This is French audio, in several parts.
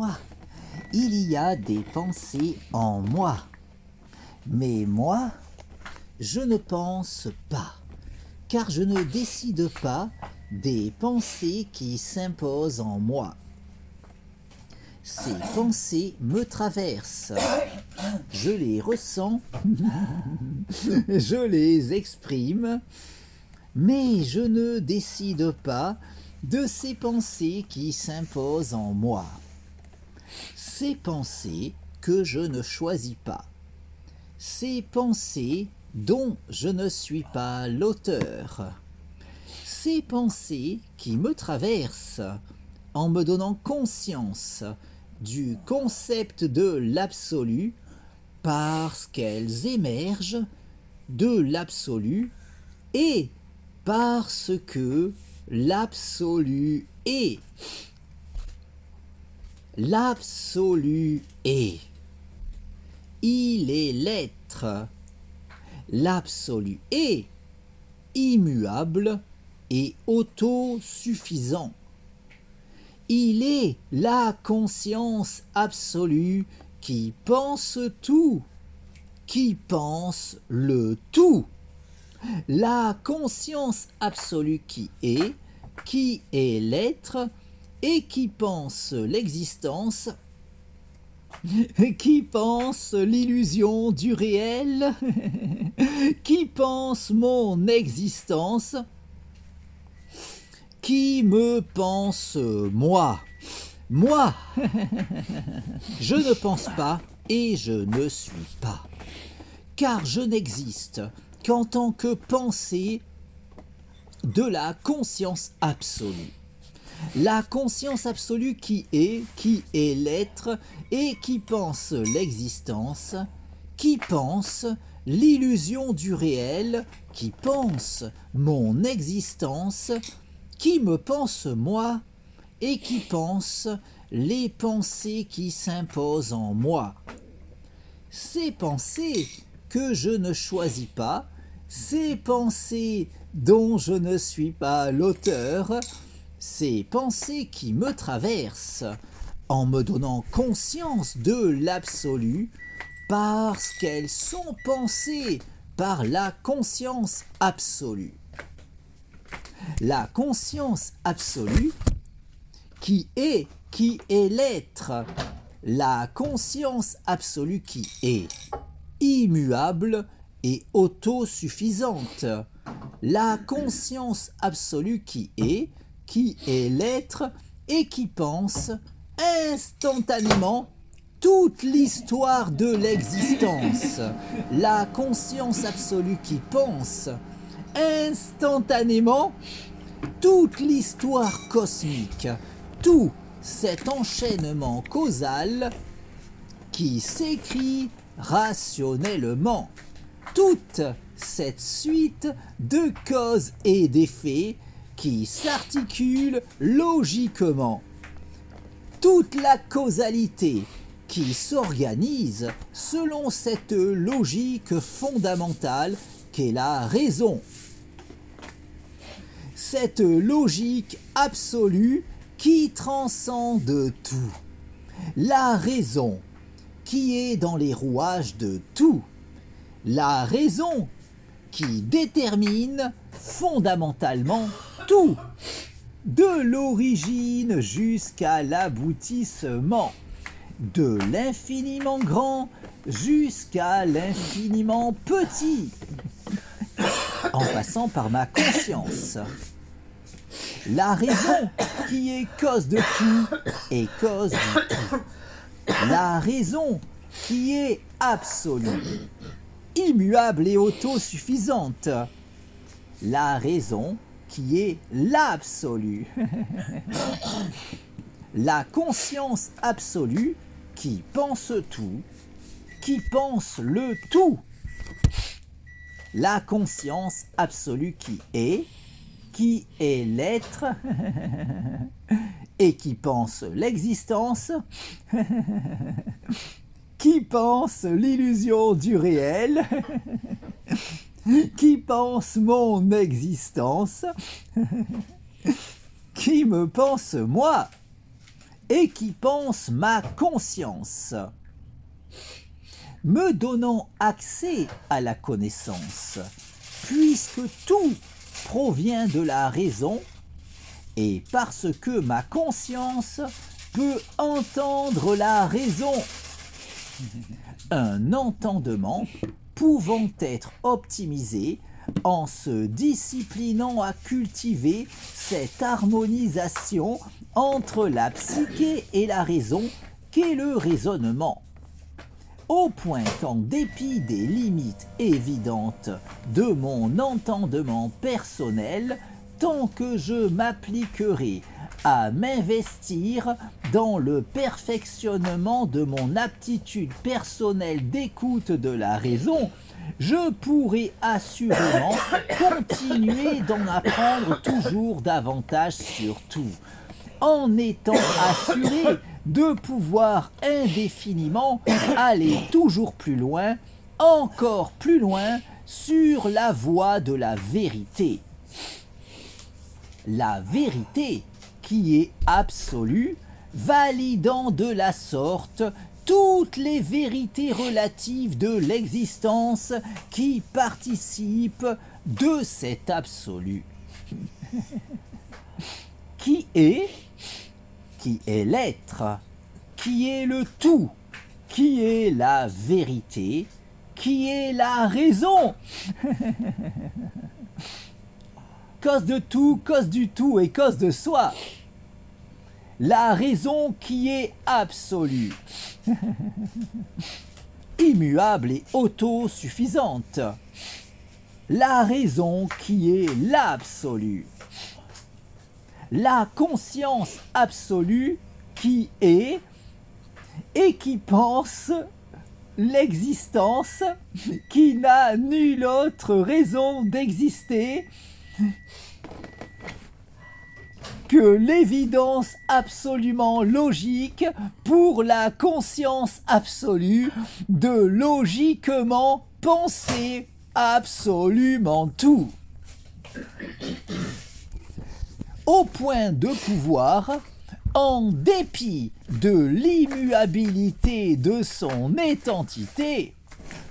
moi, il y a des pensées en moi. Mais moi, je ne pense pas, car je ne décide pas des pensées qui s'imposent en moi. Ces pensées me traversent, je les ressens, je les exprime, mais je ne décide pas de ces pensées qui s'imposent en moi. Ces pensées que je ne choisis pas, ces pensées dont je ne suis pas l'auteur, ces pensées qui me traversent en me donnant conscience du concept de l'absolu parce qu'elles émergent de l'absolu et parce que l'absolu est. L'absolu est. Il est l'être. L'absolu est immuable et autosuffisant. Il est la conscience absolue qui pense tout, qui pense le tout. La conscience absolue qui est l'être et qui pense l'existence, qui pense l'illusion du réel, qui pense mon existence, qui me pense moi. Moi, je ne pense pas et je ne suis pas, car je n'existe qu'en tant que pensée de la conscience absolue. La conscience absolue qui est l'être et qui pense l'existence, qui pense l'illusion du réel, qui pense mon existence, qui me pense moi et qui pense les pensées qui s'imposent en moi. Ces pensées que je ne choisis pas, ces pensées dont je ne suis pas l'auteur, ces pensées qui me traversent en me donnant conscience de l'absolu parce qu'elles sont pensées par la conscience absolue. La conscience absolue qui est l'être, la conscience absolue qui est immuable et autosuffisante. La conscience absolue qui est l'être et qui pense instantanément toute l'histoire de l'existence. La conscience absolue qui pense instantanément toute l'histoire cosmique, tout cet enchaînement causal qui s'écrit rationnellement, toute cette suite de causes et d'effets qui s'articule logiquement, toute la causalité qui s'organise selon cette logique fondamentale qu'est la raison. Cette logique absolue qui transcende tout. La raison qui est dans les rouages de tout. La raison qui détermine fondamentalement tout, de l'origine jusqu'à l'aboutissement, de l'infiniment grand jusqu'à l'infiniment petit, en passant par ma conscience. La raison qui est cause de tout et cause du tout. La raison qui est absolue, immuable et autosuffisante. La raison qui est l'absolu. La conscience absolue qui pense tout, qui pense le tout. La conscience absolue qui est l'être et qui pense l'existence, qui pense l'illusion du réel, qui pense mon existence, qui me pense moi et qui pense ma conscience, me donnant accès à la connaissance, puisque tout provient de la raison, et parce que ma conscience peut entendre la raison, un entendement pouvant être optimisé en se disciplinant à cultiver cette harmonisation entre la psyché et la raison qu'est le raisonnement. Au point qu'en dépit des limites évidentes de mon entendement personnel, tant que je m'appliquerai à m'investir dans le perfectionnement de mon aptitude personnelle d'écoute de la raison, je pourrai assurément continuer d'en apprendre toujours davantage sur tout, en étant assuré de pouvoir indéfiniment aller toujours plus loin, encore plus loin, sur la voie de la vérité. La vérité qui est absolue, validant de la sorte toutes les vérités relatives de l'existence qui participent de cet absolu. Qui est l'être, qui est le tout, qui est la vérité, qui est la raison. Cause de tout, cause du tout et cause de soi. La raison qui est absolue, immuable et autosuffisante. La raison qui est l'absolu. La conscience absolue qui est et qui pense l'existence, qui n'a nulle autre raison d'exister que l'évidence absolument logique pour la conscience absolue de logiquement penser absolument tout. Au point de pouvoir, en dépit de l'immuabilité de son identité,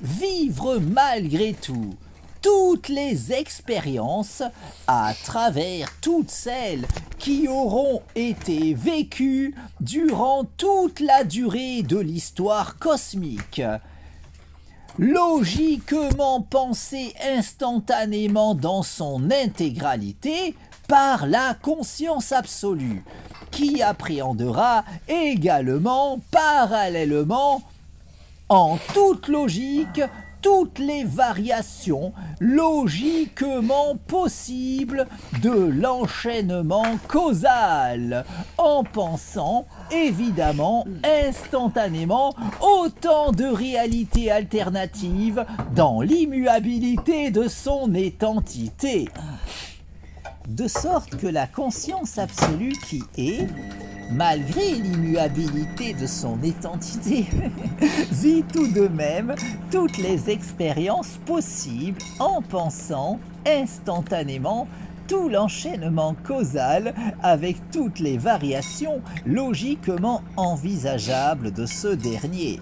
vivre malgré tout toutes les expériences à travers toutes celles qui auront été vécues durant toute la durée de l'histoire cosmique. Logiquement pensée instantanément dans son intégralité par la conscience absolue, qui appréhendera également parallèlement en toute logique toutes les variations logiquement possibles de l'enchaînement causal, en pensant évidemment instantanément autant de réalités alternatives dans l'immuabilité de son identité. De sorte que la conscience absolue qui est, malgré l'immuabilité de son identité, vit tout de même toutes les expériences possibles en pensant instantanément tout l'enchaînement causal avec toutes les variations logiquement envisageables de ce dernier.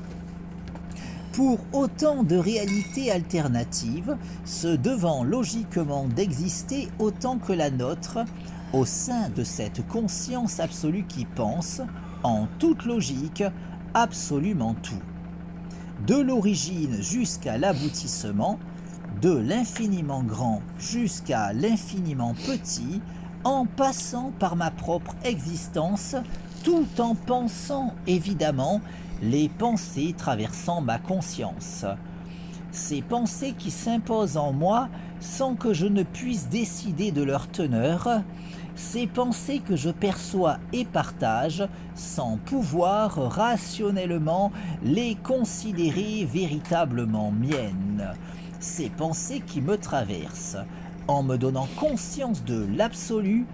Pour autant de réalités alternatives, se devant logiquement d'exister autant que la nôtre, au sein de cette conscience absolue qui pense, en toute logique, absolument tout. De l'origine jusqu'à l'aboutissement, de l'infiniment grand jusqu'à l'infiniment petit, en passant par ma propre existence, tout en pensant évidemment les pensées traversant ma conscience. Ces pensées qui s'imposent en moi sans que je ne puisse décider de leur teneur, ces pensées que je perçois et partage sans pouvoir rationnellement les considérer véritablement miennes, ces pensées qui me traversent en me donnant conscience de l'absolu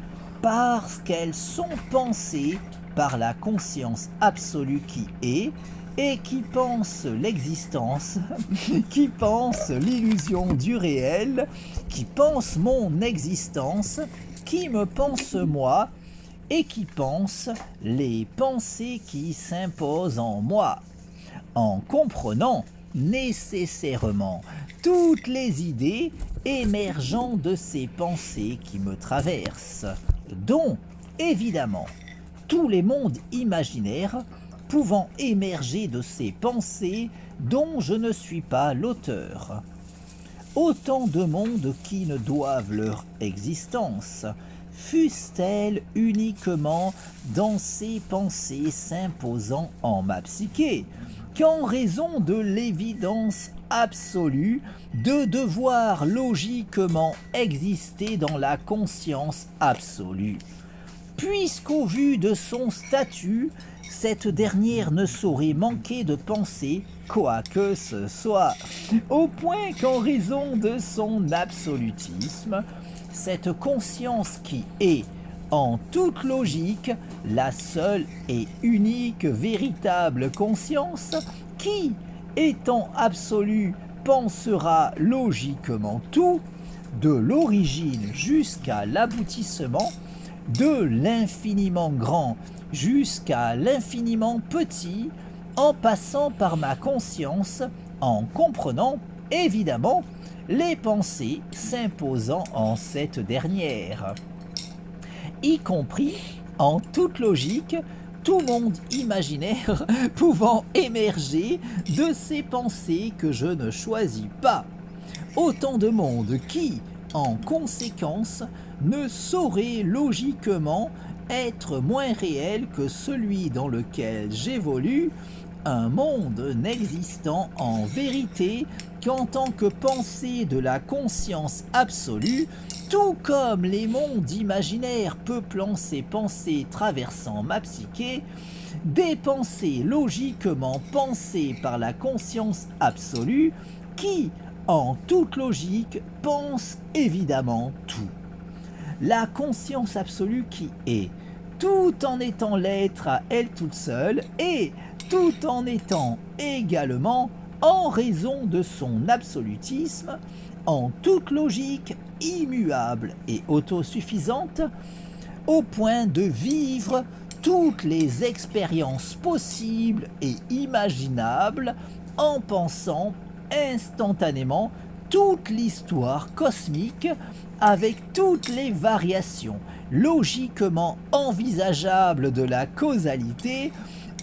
parce qu'elles sont pensées par la conscience absolue qui est et qui pense l'existence, qui pense l'illusion du réel, qui pense mon existence, qui me pense moi, et qui pense les pensées qui s'imposent en moi, en comprenant nécessairement toutes les idées émergeant de ces pensées qui me traversent, dont, évidemment, tous les mondes imaginaires pouvant émerger de ces pensées dont je ne suis pas l'auteur. Autant de mondes qui ne doivent leur existence, fussent-elles uniquement dans ces pensées s'imposant en ma psyché, qu'en raison de l'évidence absolue de devoir logiquement exister dans la conscience absolue. Puisqu'au vu de son statut, cette dernière ne saurait manquer de penser quoi que ce soit, au point qu'en raison de son absolutisme, cette conscience qui est, en toute logique, la seule et unique véritable conscience qui, étant absolue, pensera logiquement tout, de l'origine jusqu'à l'aboutissement, de l'infiniment grand jusqu'à l'infiniment petit, en passant par ma conscience, en comprenant, évidemment, les pensées s'imposant en cette dernière, y compris, en toute logique, tout monde imaginaire pouvant émerger de ces pensées que je ne choisis pas. Autant de mondes qui, en conséquence, ne sauraient logiquement être moins réels que celui dans lequel j'évolue, un monde n'existant en vérité qu'en tant que pensée de la conscience absolue, tout comme les mondes imaginaires peuplant ces pensées traversant ma psyché, des pensées logiquement pensées par la conscience absolue qui, en toute logique, pense évidemment tout. La conscience absolue qui est, tout en étant l'être à elle toute seule, et tout en étant également, en raison de son absolutisme, en toute logique, immuable et autosuffisante, au point de vivre toutes les expériences possibles et imaginables en pensant instantanément toute l'histoire cosmique avec toutes les variations logiquement envisageables de la causalité,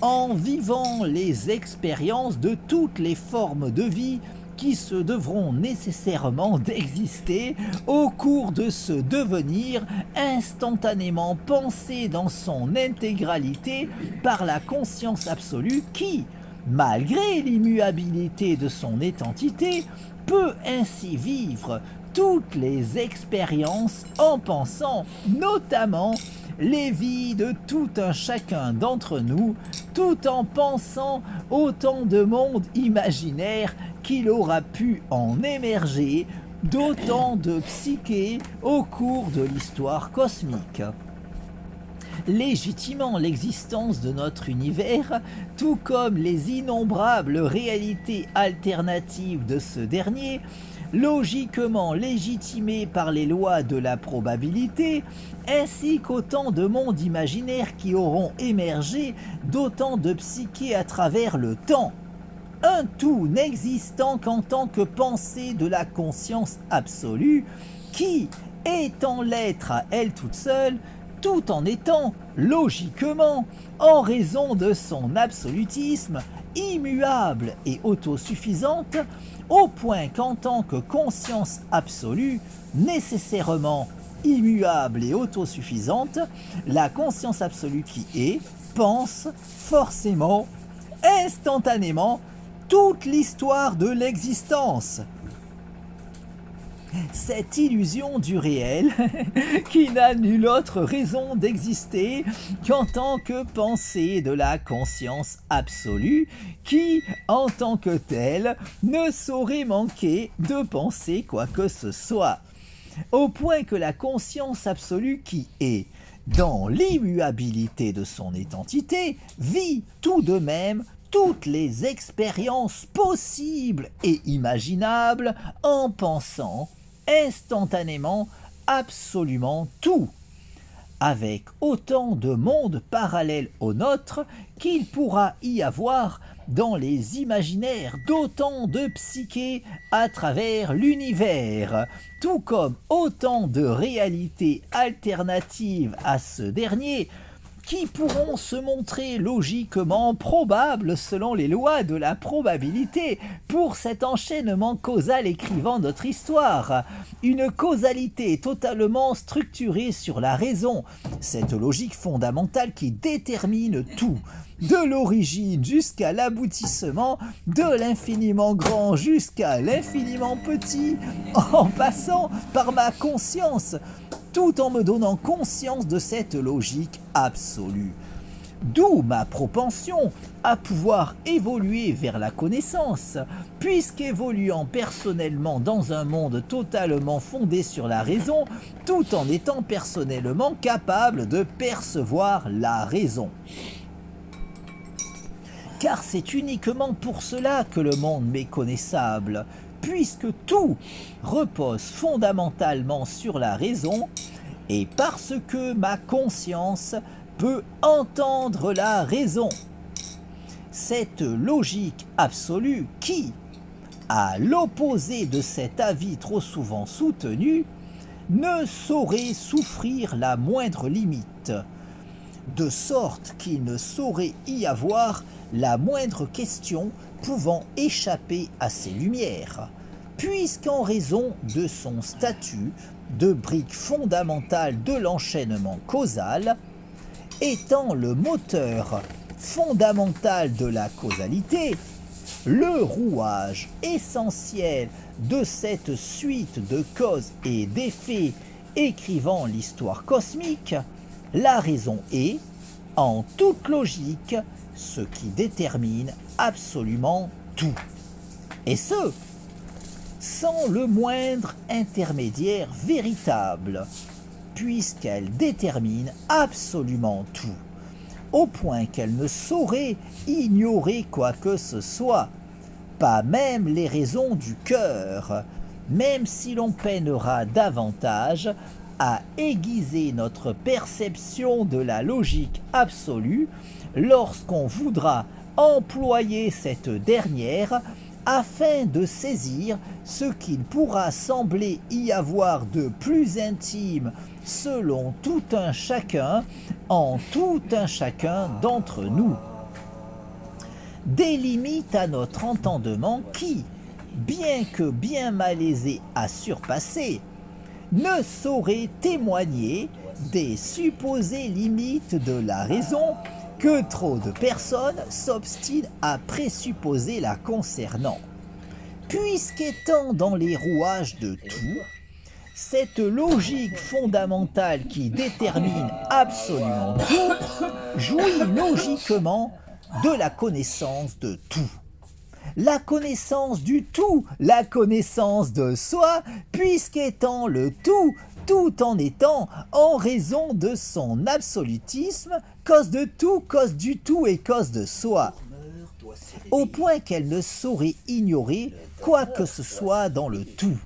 en vivant les expériences de toutes les formes de vie qui se devront nécessairement d'exister au cours de ce devenir instantanément pensé dans son intégralité par la conscience absolue qui, malgré l'immuabilité de son identité, peut ainsi vivre toutes les expériences en pensant notamment les vies de tout un chacun d'entre nous, tout en pensant autant de mondes imaginaires qu'il aura pu en émerger, d'autant de psyché au cours de l'histoire cosmique. Légitimant l'existence de notre univers, tout comme les innombrables réalités alternatives de ce dernier, logiquement légitimées par les lois de la probabilité, ainsi qu'autant de mondes imaginaires qui auront émergé d'autant de psyché à travers le temps. Un tout n'existant qu'en tant que pensée de la conscience absolue, qui, étant l'être à elle toute seule, tout en étant, logiquement, en raison de son absolutisme, immuable et autosuffisante, au point qu'en tant que conscience absolue, nécessairement immuable et autosuffisante, la conscience absolue qui est, pense forcément, instantanément, toute l'histoire de l'existence. Cette illusion du réel, qui n'a nulle autre raison d'exister qu'en tant que pensée de la conscience absolue, qui, en tant que telle, ne saurait manquer de penser quoi que ce soit, au point que la conscience absolue qui est, dans l'immuabilité de son identité, vit tout de même toutes les expériences possibles et imaginables en pensant instantanément absolument tout. avec autant de mondes parallèles au nôtre qu'il pourra y avoir dans les imaginaires d'autant de psychés à travers l'univers, tout comme autant de réalités alternatives à ce dernier qui pourront se montrer logiquement probables selon les lois de la probabilité pour cet enchaînement causal écrivant notre histoire. Une causalité totalement structurée sur la raison, cette logique fondamentale qui détermine tout, de l'origine jusqu'à l'aboutissement, de l'infiniment grand jusqu'à l'infiniment petit, en passant par ma conscience, tout en me donnant conscience de cette logique absolue. D'où ma propension à pouvoir évoluer vers la connaissance, puisqu'évoluant personnellement dans un monde totalement fondé sur la raison, tout en étant personnellement capable de percevoir la raison. Car c'est uniquement pour cela que le monde m'est connaissable, puisque tout repose fondamentalement sur la raison, et parce que ma conscience peut entendre la raison. Cette logique absolue qui, à l'opposé de cet avis trop souvent soutenu, ne saurait souffrir la moindre limite, de sorte qu'il ne saurait y avoir la moindre question pouvant échapper à ces lumières, puisqu'en raison de son statut de brique fondamentale de l'enchaînement causal, étant le moteur fondamental de la causalité, le rouage essentiel de cette suite de causes et d'effets écrivant l'histoire cosmique, la raison est, en toute logique, ce qui détermine absolument tout. Et ce, sans le moindre intermédiaire véritable, puisqu'elle détermine absolument tout, au point qu'elle ne saurait ignorer quoi que ce soit, pas même les raisons du cœur, même si l'on peinera davantage à aiguiser notre perception de la logique absolue lorsqu'on voudra employer cette dernière afin de saisir ce qu'il pourra sembler y avoir de plus intime selon tout un chacun, en tout un chacun d'entre nous. Des limites à notre entendement qui, bien que bien malaisé à surpasser, ne sauraient témoigner des supposées limites de la raison que trop de personnes s'obstinent à présupposer la concernant. Puisqu'étant dans les rouages de tout, cette logique fondamentale qui détermine absolument tout jouit logiquement de la connaissance de tout. La connaissance du tout, la connaissance de soi, puisqu'étant le tout en étant, en raison de son absolutisme, cause de tout, cause du tout et cause de soi, au point qu'elle ne saurait ignorer quoi que ce soit dans le tout,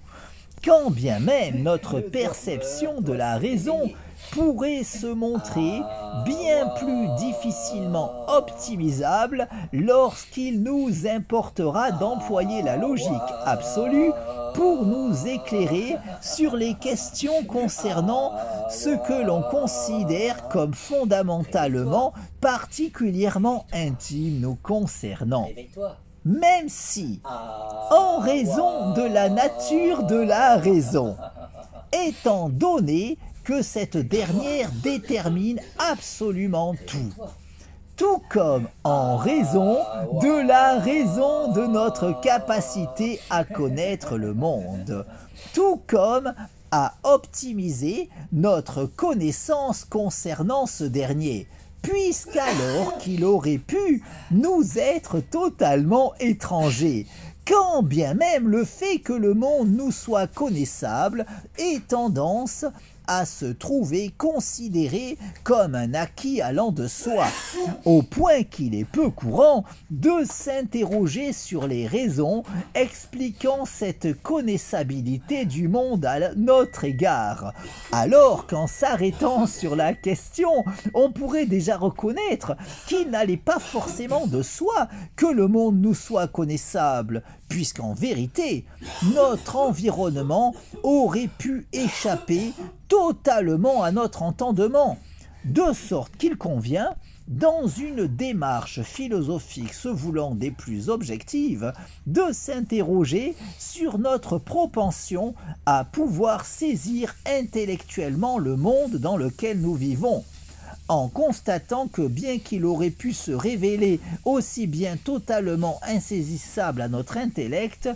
quand bien même notre perception de la raison pourrait se montrer bien plus difficilement optimisable lorsqu'il nous importera d'employer la logique absolue pour nous éclairer sur les questions concernant ce que l'on considère comme fondamentalement particulièrement intime nous concernant. Même si, en raison de la nature de la raison, étant donné que cette dernière détermine absolument tout comme en raison de la raison de notre capacité à connaître le monde, tout comme à optimiser notre connaissance concernant ce dernier, puisqu'alors qu'il aurait pu nous être totalement étranger, quand bien même le fait que le monde nous soit connaissable ait tendance à se trouver considéré comme un acquis allant de soi, au point qu'il est peu courant de s'interroger sur les raisons expliquant cette connaissabilité du monde à notre égard, alors qu'en s'arrêtant sur la question, on pourrait déjà reconnaître qu'il n'allait pas forcément de soi que le monde nous soit connaissable, puisqu'en vérité, notre environnement aurait pu échapper totalement à notre entendement, de sorte qu'il convient, dans une démarche philosophique se voulant des plus objectives, de s'interroger sur notre propension à pouvoir saisir intellectuellement le monde dans lequel nous vivons, en constatant que bien qu'il aurait pu se révéler aussi bien totalement insaisissable à notre intellect,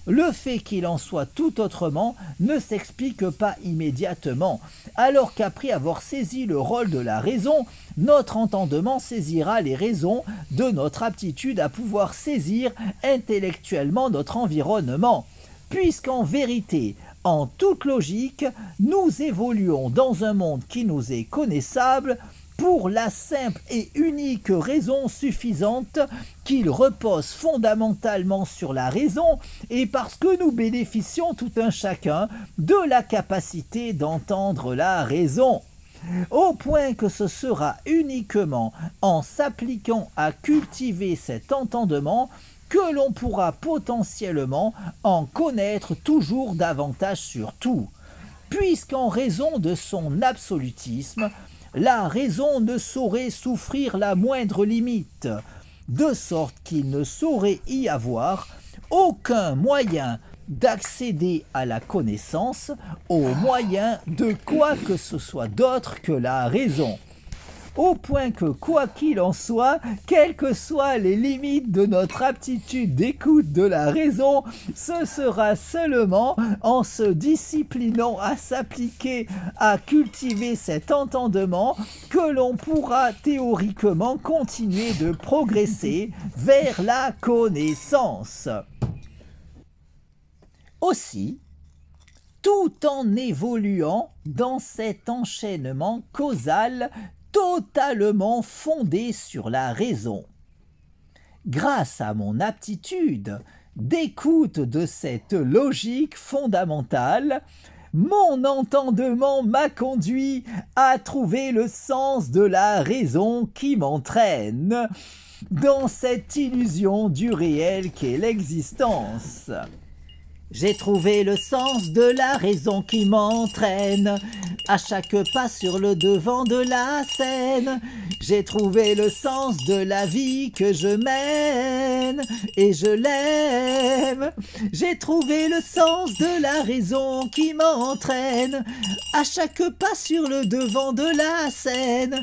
le fait qu'il en soit tout autrement ne s'explique pas immédiatement, alors qu'après avoir saisi le rôle de la raison, notre entendement saisira les raisons de notre aptitude à pouvoir saisir intellectuellement notre environnement, puisqu'en vérité, en toute logique, nous évoluons dans un monde qui nous est connaissable, pour la simple et unique raison suffisante qu'il repose fondamentalement sur la raison et parce que nous bénéficions tout un chacun de la capacité d'entendre la raison. Au point que ce sera uniquement en s'appliquant à cultiver cet entendement que l'on pourra potentiellement en connaître toujours davantage sur tout, puisqu'en raison de son absolutisme, la raison ne saurait souffrir la moindre limite, de sorte qu'il ne saurait y avoir aucun moyen d'accéder à la connaissance au moyen de quoi que ce soit d'autre que la raison. Au point que, quoi qu'il en soit, quelles que soient les limites de notre aptitude d'écoute de la raison, ce sera seulement en se disciplinant à s'appliquer à cultiver cet entendement que l'on pourra théoriquement continuer de progresser vers la connaissance. Aussi, tout en évoluant dans cet enchaînement causal totalement fondé sur la raison. Grâce à mon aptitude d'écoute de cette logique fondamentale, mon entendement m'a conduit à trouver le sens de la raison qui m'entraîne dans cette illusion du réel qu'est l'existence. J'ai trouvé le sens de la raison qui m'entraîne à chaque pas sur le devant de la scène. J'ai trouvé le sens de la vie que je mène et je l'aime. J'ai trouvé le sens de la raison qui m'entraîne à chaque pas sur le devant de la scène.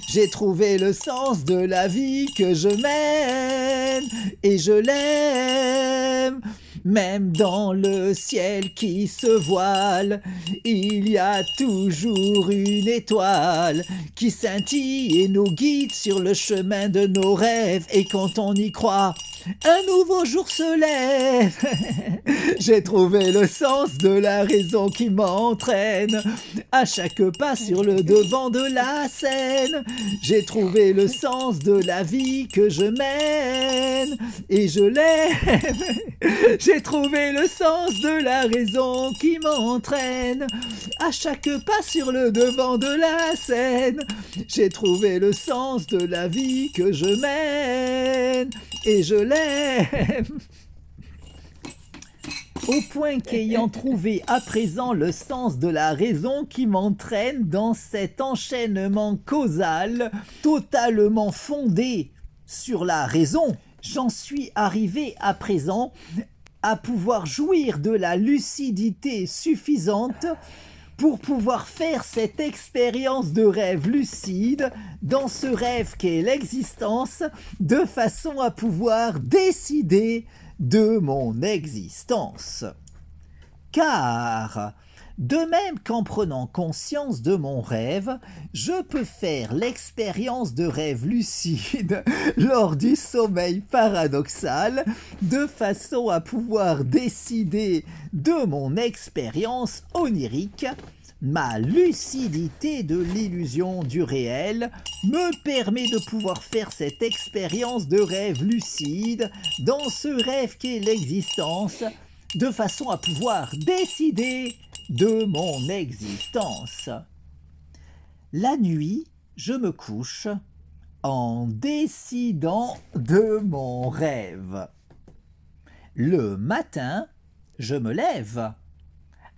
J'ai trouvé le sens de la vie que je mène et je l'aime. Même dans le ciel qui se voile, il y a toujours une étoile qui scintille et nous guide sur le chemin de nos rêves. Et quand on y croit, un nouveau jour se lève. J'ai trouvé le sens de la raison qui m'entraîne à chaque pas sur le devant de la scène. J'ai trouvé le sens de la vie que je mène et je l'aime. J'ai trouvé le sens de la raison qui m'entraîne à chaque pas sur le devant de la scène. J'ai trouvé le sens de la vie que je mène et je l'aime. Au point qu'ayant trouvé à présent le sens de la raison qui m'entraîne dans cet enchaînement causal totalement fondé sur la raison, j'en suis arrivé à présent à pouvoir jouir de la lucidité suffisante pour pouvoir faire cette expérience de rêve lucide dans ce rêve qu'est l'existence, de façon à pouvoir décider de mon existence. Car, de même qu'en prenant conscience de mon rêve, je peux faire l'expérience de rêve lucide lors du sommeil paradoxal, de façon à pouvoir décider de mon expérience onirique, Ma lucidité de l'illusion du réel me permet de pouvoir faire cette expérience de rêve lucide dans ce rêve qu'est l'existence, de façon à pouvoir décider de mon existence. La nuit, je me couche en décidant de mon rêve. Le matin, je me lève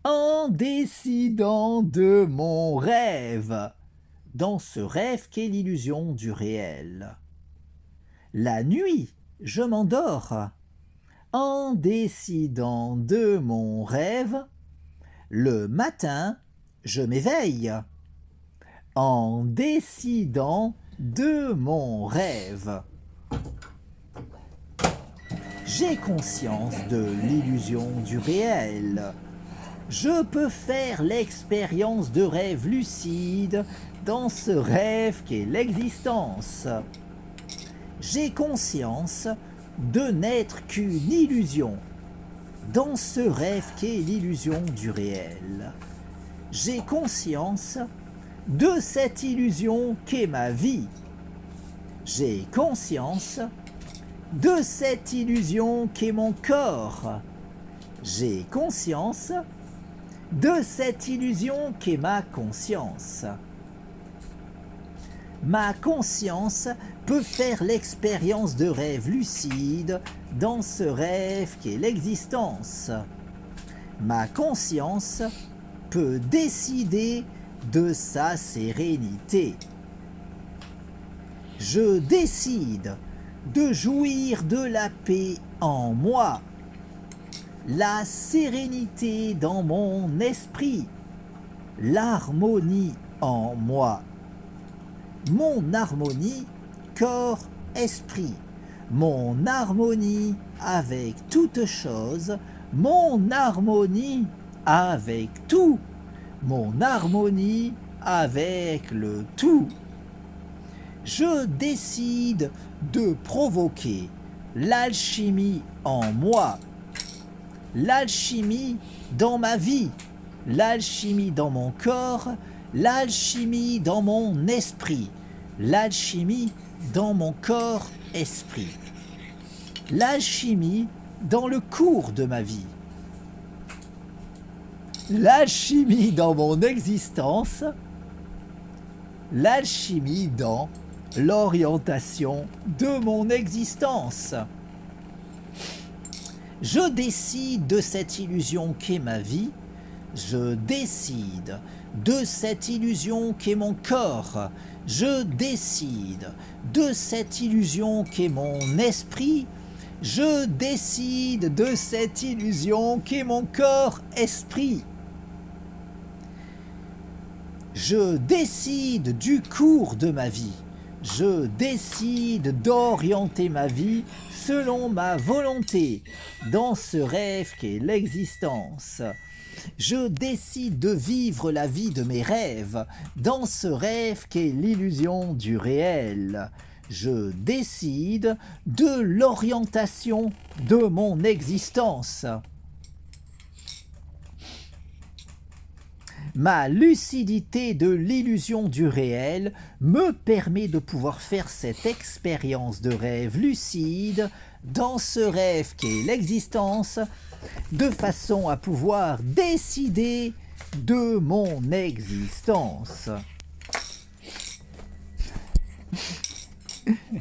en décidant de mon rêve, dans ce rêve qu'est l'illusion du réel. La nuit, je m'endors en décidant de mon rêve. Le matin, je m'éveille en décidant de mon rêve. J'ai conscience de l'illusion du réel. Je peux faire l'expérience de rêve lucide dans ce rêve qu'est l'existence. J'ai conscience de n'être qu'une illusion dans ce rêve qu'est l'illusion du réel. J'ai conscience de cette illusion qu'est ma vie. J'ai conscience de cette illusion qu'est mon corps. J'ai conscience de cette illusion qu'est ma conscience. Ma conscience peut faire l'expérience de rêve lucide dans ce rêve qu'est l'existence. Ma conscience peut décider de sa sérénité. Je décide de jouir de la paix en moi, la sérénité dans mon esprit, l'harmonie en moi. Mon harmonie corps-esprit, mon harmonie avec toute chose, mon harmonie avec tout, mon harmonie avec le tout. Je décide de provoquer l'alchimie en moi, l'alchimie dans ma vie, l'alchimie dans mon corps, l'alchimie dans mon esprit, l'alchimie dans mon corps-esprit, l'alchimie dans le cours de ma vie, l'alchimie dans mon existence, l'alchimie dans l'orientation de mon existence. Je décide de cette illusion qu'est ma vie, je décide de cette illusion qu'est mon corps, je décide de cette illusion qu'est mon esprit, je décide de cette illusion qu'est mon corps-esprit. Je décide du cours de ma vie, je décide d'orienter ma vie selon ma volonté dans ce rêve qu'est l'existence. Je décide de vivre la vie de mes rêves dans ce rêve qu'est l'illusion du réel. Je décide de l'orientation de mon existence. Ma lucidité de l'illusion du réel me permet de pouvoir faire cette expérience de rêve lucide dans ce rêve qu'est l'existence, de façon à pouvoir décider de mon existence.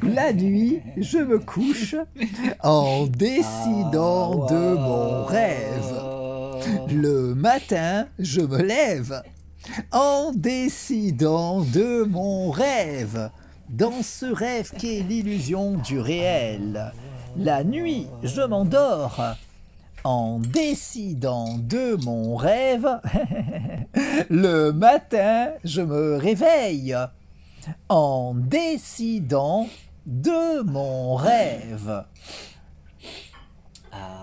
La nuit, je me couche en décidant de mon rêve. Le matin, je me lève en décidant de mon rêve, dans ce rêve qu'est l'illusion du réel. La nuit, je m'endors en décidant de mon rêve. Le matin, je me réveille en décidant de mon rêve.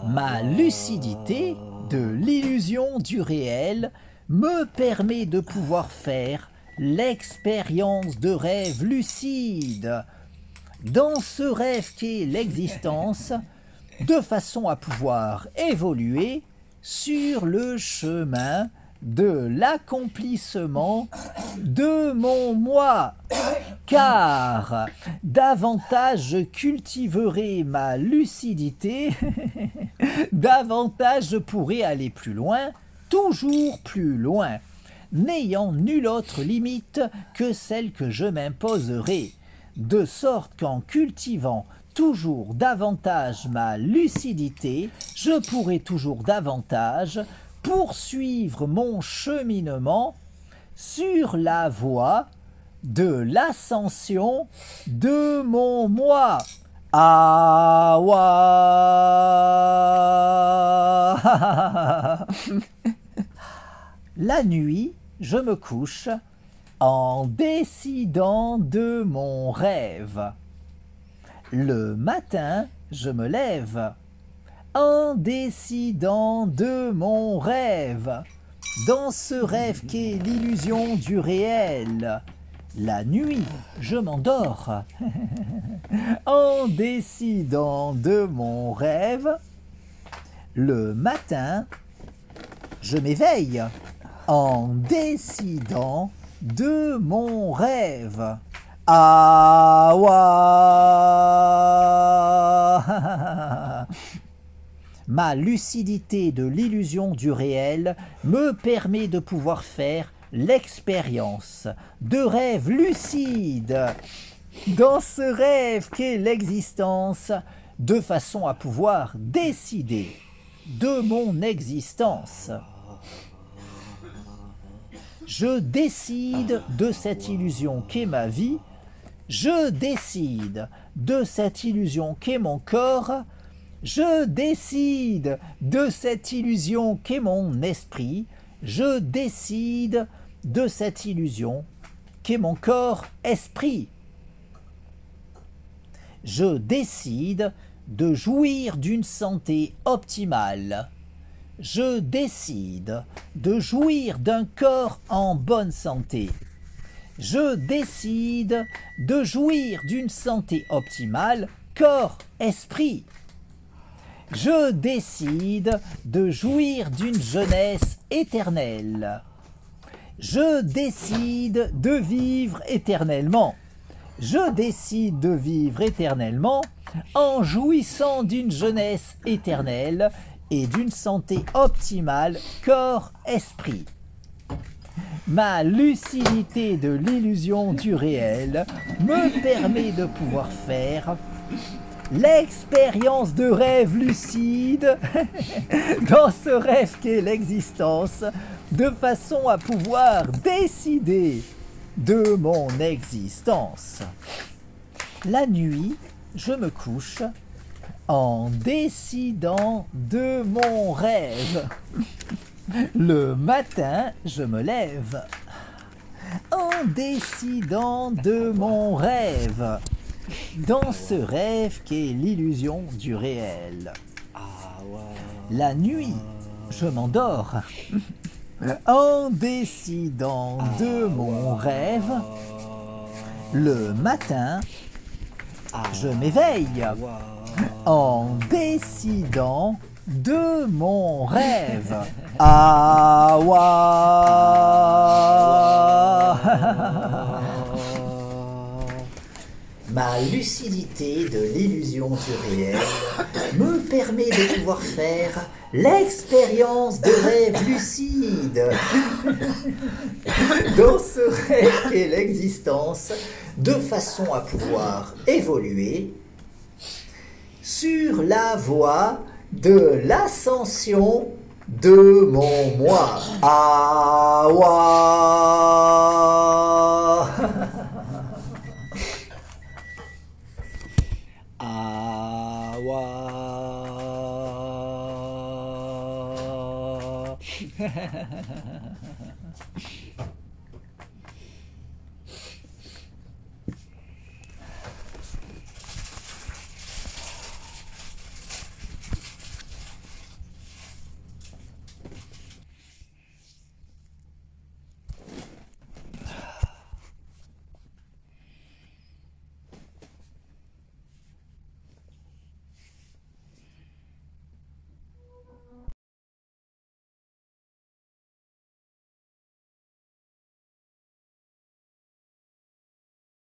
Ma lucidité de l'illusion du réel me permet de pouvoir faire l'expérience de rêve lucide dans ce rêve qu'est l'existence, de façon à pouvoir évoluer sur le chemin de l'accomplissement de mon moi, car davantage je cultiverai ma lucidité, davantage je pourrai aller plus loin, toujours plus loin, n'ayant nulle autre limite que celle que je m'imposerai, de sorte qu'en cultivant toujours davantage ma lucidité, je pourrai toujours davantage poursuivre mon cheminement sur la voie de l'ascension de mon moi. Awa. La nuit, je me couche en décidant de mon rêve. Le matin, je me lève en décidant de mon rêve. Dans ce rêve qu'est l'illusion du réel. La nuit, je m'endors en décidant de mon rêve. Le matin, je m'éveille en décidant de mon rêve. Awa. Ma lucidité de l'illusion du réel me permet de pouvoir faire l'expérience de rêves lucides dans ce rêve qu'est l'existence, de façon à pouvoir décider de mon existence. Je décide de cette illusion qu'est ma vie, je décide de cette illusion qu'est mon corps, je décide de cette illusion qu'est mon esprit, je décide de cette illusion qu'est mon corps-esprit. Je décide de jouir d'une santé optimale. Je décide de jouir d'un corps en bonne santé. Je décide de jouir d'une santé optimale, corps-esprit. Je décide de jouir d'une jeunesse éternelle. Je décide de vivre éternellement. Je décide de vivre éternellement en jouissant d'une jeunesse éternelle et d'une santé optimale corps-esprit. Ma lucidité de l'illusion du réel me permet de pouvoir faire l'expérience de rêve lucide dans ce rêve qu'est l'existence, de façon à pouvoir décider de mon existence. La nuit, je me couche en décidant de mon rêve. Le matin, je me lève en décidant de mon rêve. Dans ce rêve qu'est l'illusion du réel. La nuit, je m'endors en décidant de mon rêve. Le matin, je m'éveille en décidant de mon rêve. Ma lucidité de l'illusion du réel me permet de pouvoir faire l'expérience de rêve lucide dans ce rêve qu'est l'existence, de façon à pouvoir évoluer sur la voie de l'ascension de mon moi. Awa. Awa.